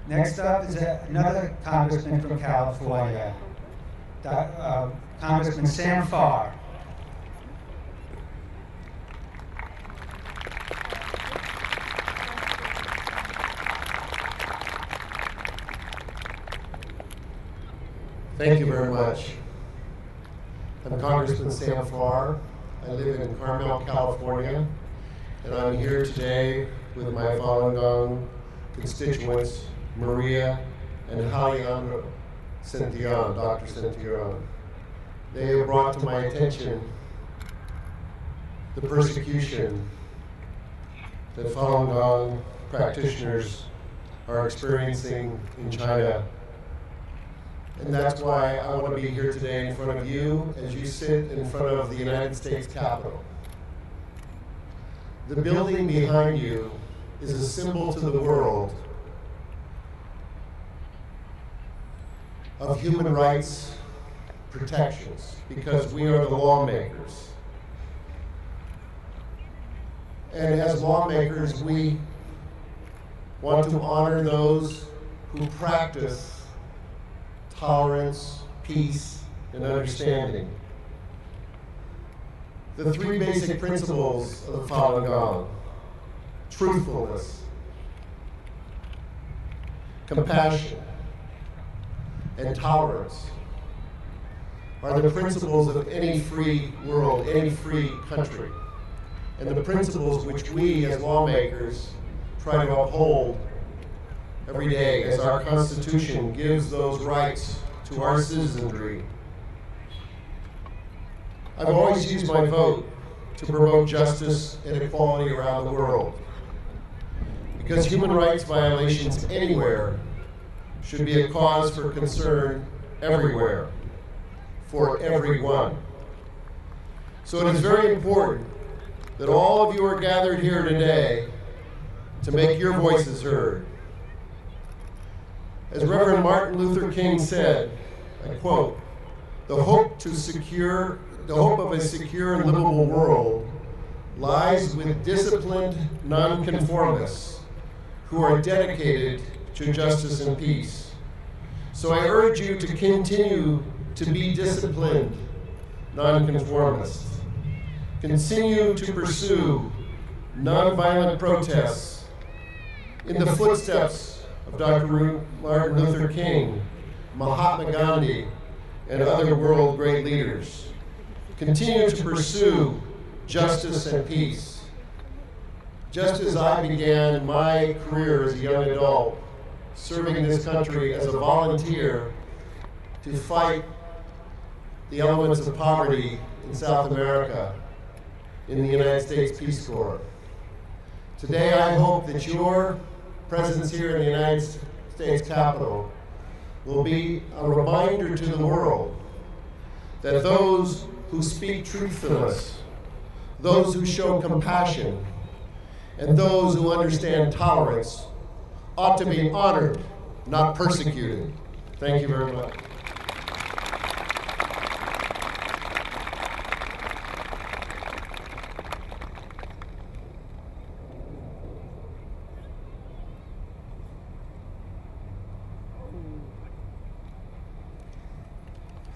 Next up is another congressman from California, Congressman Sam Farr. Thank you very much. I'm Congressman Sam Farr. I live in Carmel, California, and I'm here today with my Falun Gong constituents, Maria and Haliandro Centillon, Dr. Centillon. They have brought to my attention the persecution that Falun Gong practitioners are experiencing in China. And that's why I want to be here today in front of you as you sit in front of the United States Capitol. The building behind you is a symbol to the world of human rights protections, because we are the lawmakers. And as lawmakers, we want to honor those who practice tolerance, peace, and understanding. The three basic principles of Falun Gong: truthfulness, compassion, and tolerance are the principles of any free world, any free country, and the principles which we as lawmakers try to uphold every day as our Constitution gives those rights to our citizenry. I've always used my vote to promote justice and equality around the world, because human rights violations anywhere should be a cause for concern everywhere, for everyone. So it is very important that all of you are gathered here today to make your voices heard. As Reverend Martin Luther King said, I quote, the hope of a secure and livable world lies with disciplined nonconformists who are dedicated to justice and peace. So I urge you to continue to be disciplined nonconformists. Continue to pursue nonviolent protests in the footsteps of Dr. Martin Luther King, Mahatma Gandhi, and other world great leaders. Continue to pursue justice and peace. Just as I began my career as a young adult, serving this country as a volunteer to fight the elements of poverty in South America in the United States Peace Corps. Today I hope that your presence here in the United States Capitol will be a reminder to the world that those who speak truthfulness, those who show compassion, and those who understand tolerance ought to be honored, not persecuted. Thank you very much.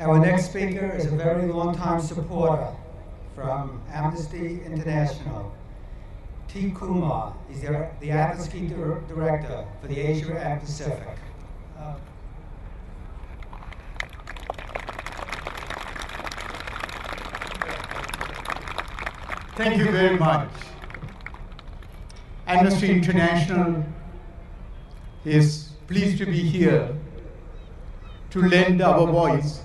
Our next speaker is a very long-time supporter from Amnesty International. T. Kumar is the Advocacy Director for the Asia and Pacific. Thank you very much. Amnesty International is pleased to be here to lend our voice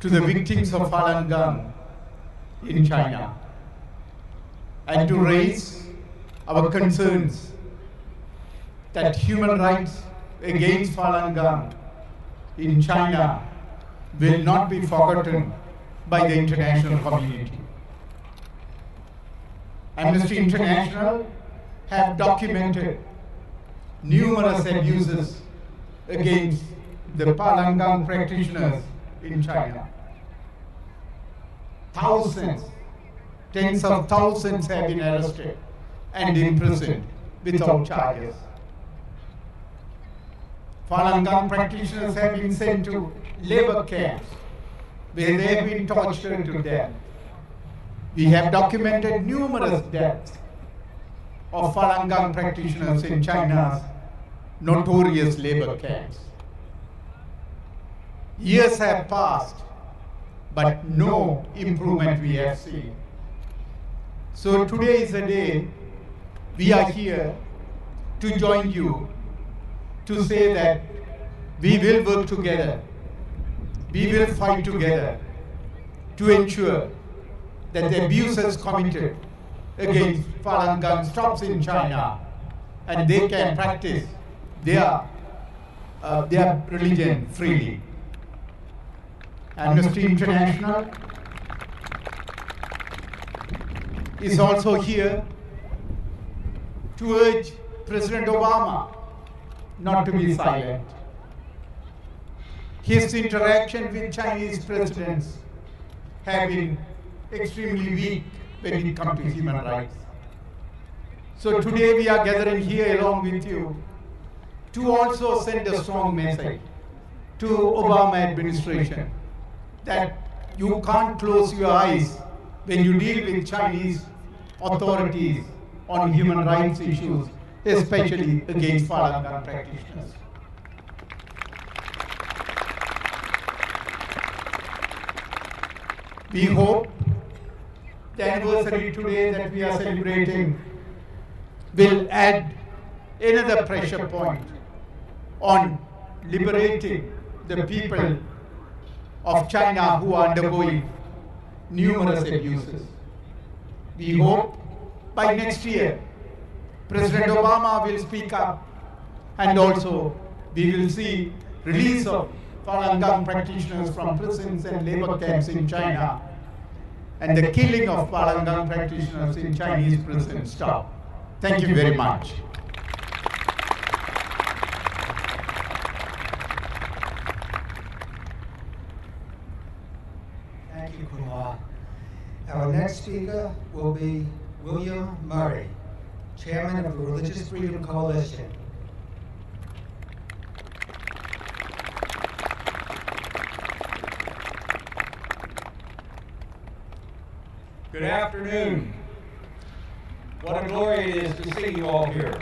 to the victims of Falun Gong in China, and to raise our concerns that human rights against Falun Gong in China will not be forgotten by the international community. Amnesty International have documented numerous abuses against the Falun Gong practitioners in China. Thousands, tens of thousands have been arrested and imprisoned without charges. Falun Gong practitioners have been sent to labor camps where they have been tortured to death. We have documented numerous deaths of Falun Gong practitioners in China's notorious labor camps. Years have passed, but no improvement we have seen. So today is the day we are here to join you to say that we will work together, we will fight together to ensure that the abuses committed against Falun Gong stops in China and they can practice their religion freely. Amnesty International is also here to urge President Obama not to be silent. His interaction with Chinese presidents have been extremely weak when it comes to human rights. So today we are gathering here along with you to also send a strong message to Obama administration that you can't close your eyes when you deal with Chinese authorities on human rights issues, especially against Falun Gong practitioners. We hope the anniversary today that we are celebrating will add another pressure point on liberating the people of China who are undergoing numerous abuses. We hope by next year, President Obama will speak up, and also we will see release of Falun Gong practitioners from prisons and labor camps in China, and the killing of Falun Gong practitioners in Chinese prisons stop. Thank you very much. Thank you, Kumar. Our next speaker will be William Murray, Chairman of the Religious Freedom Coalition. Good afternoon. What a glory it is to see you all here.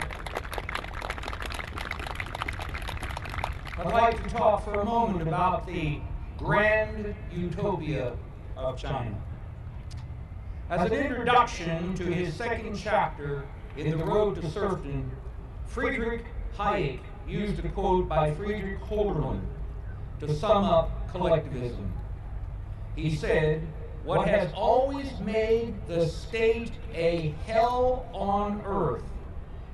I'd like to talk for a moment about the grand utopia of China. As an introduction to his second chapter in The Road to Serfdom, Friedrich Hayek used a quote by Friedrich Holderlin to sum up collectivism. He said, "What has always made the state a hell on earth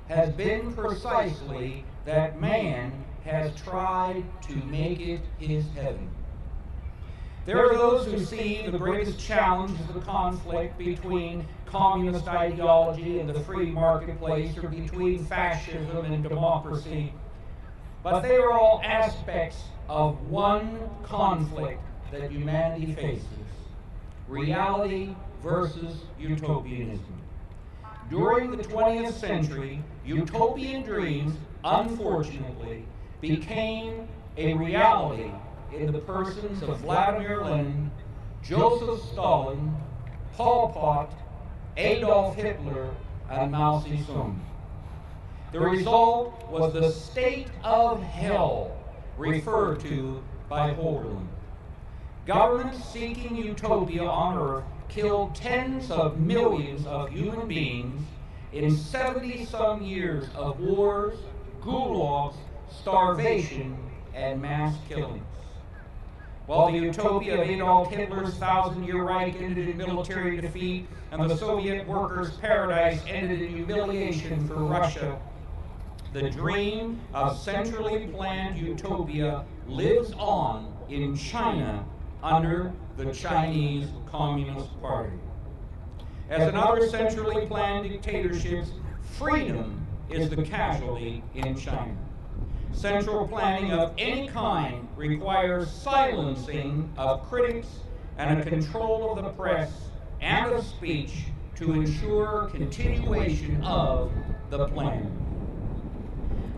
has been precisely that man has tried to make it his heaven." There are those who see the greatest challenge as the conflict between communist ideology and the free marketplace, or between fascism and democracy. But they are all aspects of one conflict that humanity faces: reality versus utopianism. During the 20th century, utopian dreams, unfortunately, became a reality in the persons of Vladimir Lenin, Joseph Stalin, Pol Pot, Adolf Hitler, and Mao Zedong. The result was the state of hell referred to by Holderlin. Governments seeking utopia on earth killed tens of millions of human beings in 70-some years of wars, gulags, starvation, and mass killings. While the utopia of Adolf Hitler's 1,000-year Reich ended in military defeat, and the Soviet workers' paradise ended in humiliation for Russia, the dream of centrally planned utopia lives on in China under the Chinese Communist Party. As in other centrally planned dictatorships, freedom is the casualty in China. Central planning of any kind requires silencing of critics and a control of the press and of speech to ensure continuation of the plan.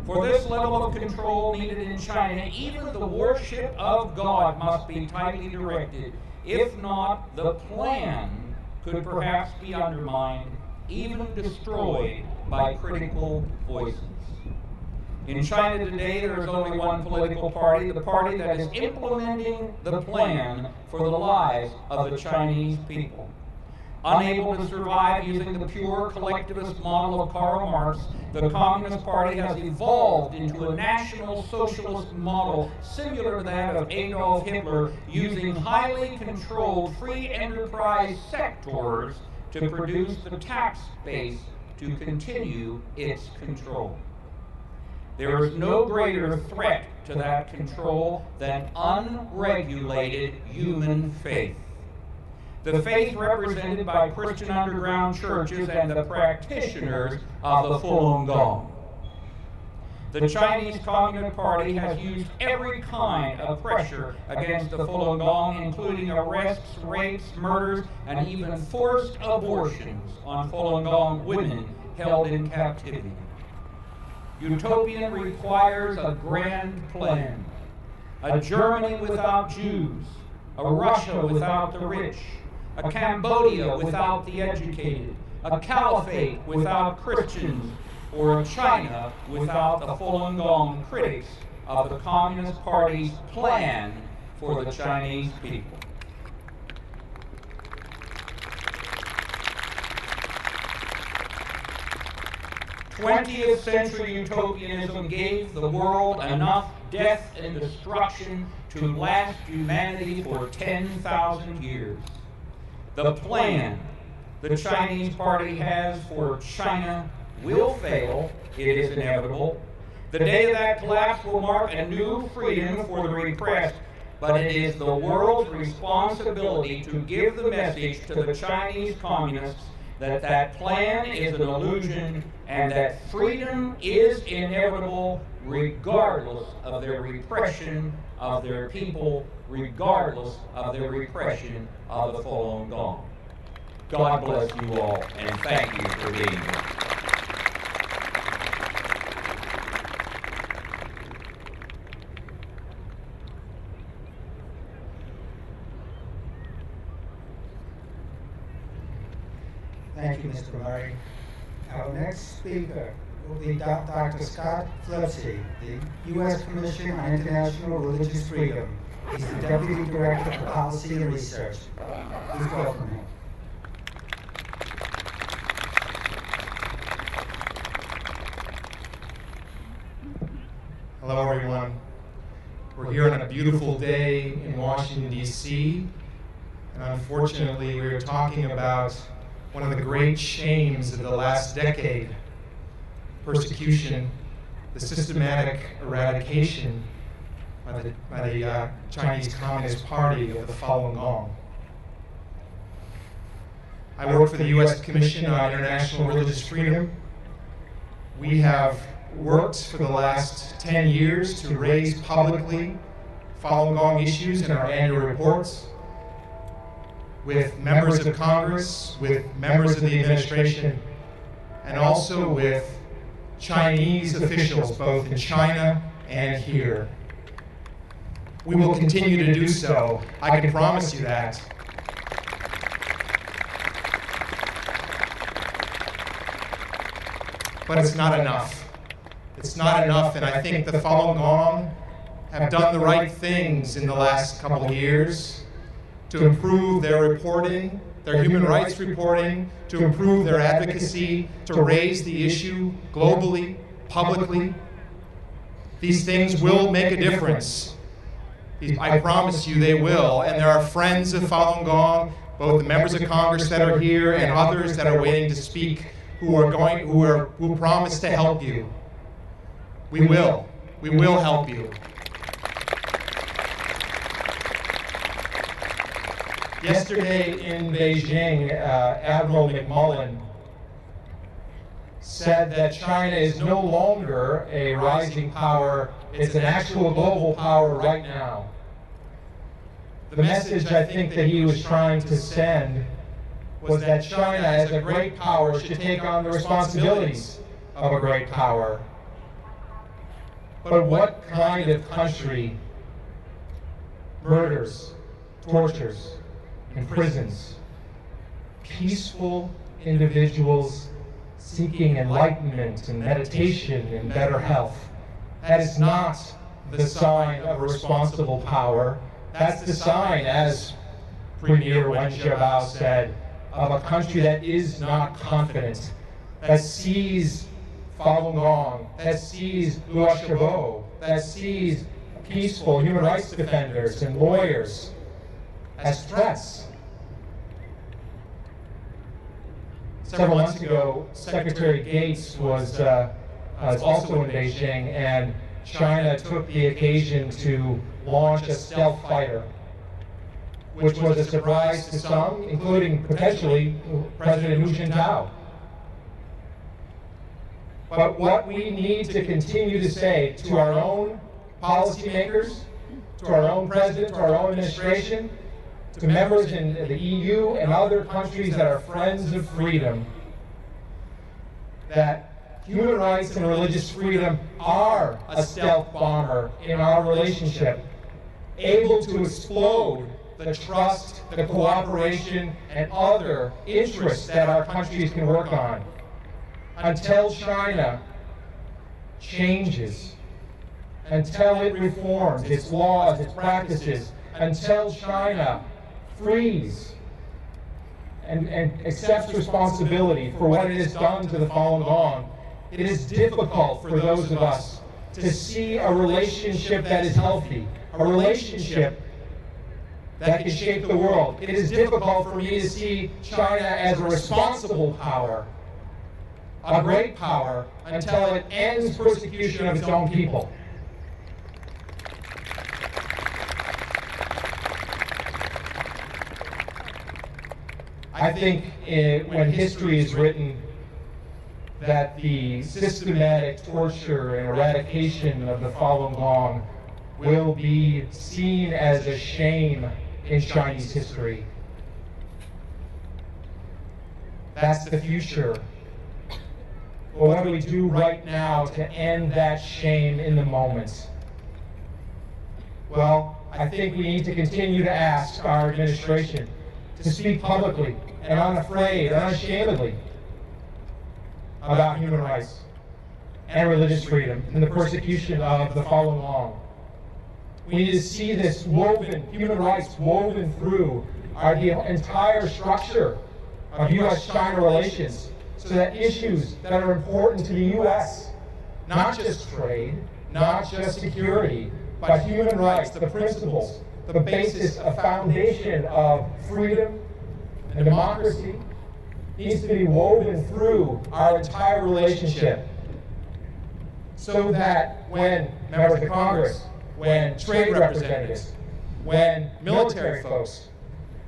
For this level of control needed in China, even the worship of God must be tightly directed. If not, the plan could perhaps be undermined, even destroyed by critical voices. In China today, there is only one political party, the party that is implementing the plan for the lives of the Chinese people. Unable to survive using the pure collectivist model of Karl Marx, the Communist Party has evolved into a national socialist model similar to that of Adolf Hitler, using highly controlled free enterprise sectors to produce the tax base to continue its control. There is no greater threat to that control than unregulated human faith. The faith represented by Christian underground churches and the practitioners of the Falun Gong. The Chinese Communist Party has used every kind of pressure against the Falun Gong, including arrests, rapes, murders, and even forced abortions on Falun Gong women held in captivity. Utopian requires a grand plan, a Germany without Jews, a Russia without the rich, a Cambodia without the educated, a caliphate without Christians, or a China without the Falun Gong critics of the Communist Party's plan for the Chinese people. 20th century utopianism gave the world enough death and destruction to last humanity for 10,000 years. The plan the Chinese Party has for China will fail. It is inevitable. The day of that collapse will mark a new freedom for the repressed, but it is the world's responsibility to give the message to the Chinese communists that that plan is an illusion and that freedom is inevitable regardless of their repression of their people, regardless of their repression of the Falun Gong. God bless you all, and thank you for being here. Thank you, Mr. Murray. Our next speaker will be Dr. Scott Flipsy, the U.S. Commission on International Religious Freedom. He's the Deputy Director for Policy and Research. Please welcome him. Hello, everyone. We're here on a beautiful day in Washington, D.C., and unfortunately, we are talking about one of the great shames of the last decade, persecution, the systematic eradication by the Chinese Communist Party of the Falun Gong. I work for the U.S. Commission on International Religious Freedom. We have worked for the last 10 years to raise publicly Falun Gong issues in our annual reports with members of Congress, with members of the administration, and also with Chinese officials, both in China and here. We will continue to do so. I can promise you that. But it's not enough. It's not enough, and I think the Falun Gong have done the right things in the last couple of years to improve their reporting, their human rights reporting, to improve their advocacy, to raise the issue globally, publicly. These things will make a difference. I promise you they will, and there are friends of Falun Gong, both the members of Congress that are here and others that are waiting to speak, who promise to help you. We will help you. Yesterday in Beijing, Admiral McMullen said that China is no longer a rising power, it's an actual global power right now. The message I think that he was trying to send was that China as a great power should take on the responsibilities of a great power. But what kind of country murders, tortures, imprisons peaceful individuals seeking enlightenment and meditation and better health? That is not the sign of responsible power. That's the sign, as Premier Wen Jiabao said, of a country that is not confident, that sees Falun Gong, that sees Liu Xiaobo, that sees peaceful human rights defenders and lawyers as threats. Several months ago, Secretary Gates was also in Beijing, and China took the occasion to launch a stealth fighter, which was a surprise to some, including potentially President Hu Jintao. But what we need to continue to say to our own policymakers, to our own president, to our own administration, to members in the EU and other countries that are friends of freedom, that human rights and religious freedom are a stealth bomber in our relationship, able to explode the trust, the cooperation, and other interests that our countries can work on. Until China changes, until it reforms its laws, its practices, until China frees and accepts responsibility for what it has done to the Falun Gong, it is difficult for those of us to see a relationship that is healthy, a relationship that can shape the world. It is difficult for me to see China as a responsible power, a great power, until it ends persecution of its own people. I think when history is written, that the systematic torture and eradication of the Falun Gong will be seen as a shame in Chinese history. That's the future. But what do we do right now to end that shame in the moment? Well, I think we need to continue to ask our administration to speak publicly and unafraid, unashamedly about human rights and religious freedom and the persecution of the Falun Gong. We need to see this woven, human rights woven through the entire structure of U.S.-China relations, so that issues that are important to the U.S., not just trade, not just security, but human rights, the principles, the basis, a foundation of freedom and democracy, needs to be woven through our entire relationship, so that when members of Congress, when trade representatives, when military folks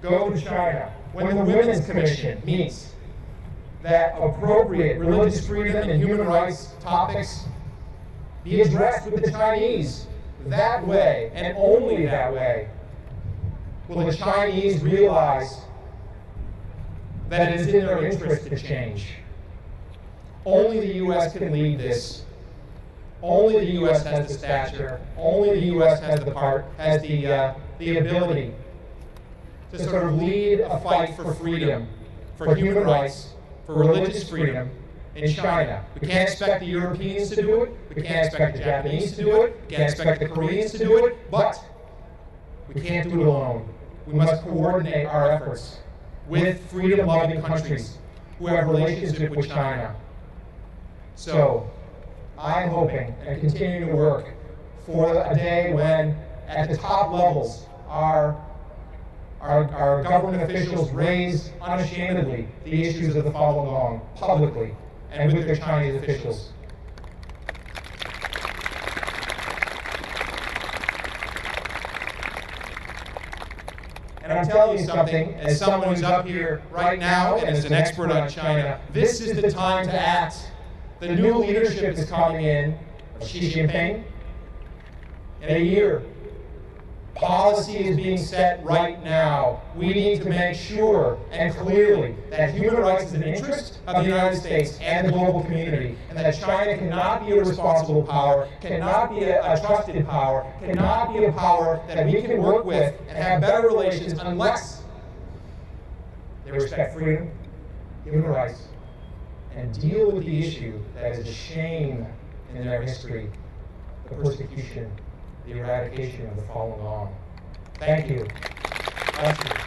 go to China, when the Women's Commission meets, that appropriate religious freedom and human rights topics be addressed with the Chinese. That way, and only that way, will the Chinese realize that it is in their interest to change. Only the U.S. can lead this. Only the U.S. has the stature. Only the U.S. has the ability to sort of lead a fight for freedom, for human rights, for religious freedom in China. We can't expect the Europeans to do it. We can't expect the Japanese to do it. We can't expect the Koreans to do it. But we can't do it alone. We must coordinate our efforts with freedom-loving countries who have relationship with China. So, I'm hoping and continuing to work for a day when, at the top levels, our government officials raise unashamedly the issues of the Falun Gong publicly and with their Chinese officials. And I'm telling you something, as someone who's up here right now and as an expert on China, this is the time to act. The new leadership is coming in, of Xi Jinping, in a year. Policy is being set right now. We need to make sure and clearly that human rights is an interest of the United States and the global community, and that China cannot be a responsible power, cannot be a trusted power, cannot be a power that we can work with and have better relations unless they respect freedom, human rights, and deal with the issue that is a shame in their history, the persecution, the eradication of the Falun Gong. Thank you. Thank you.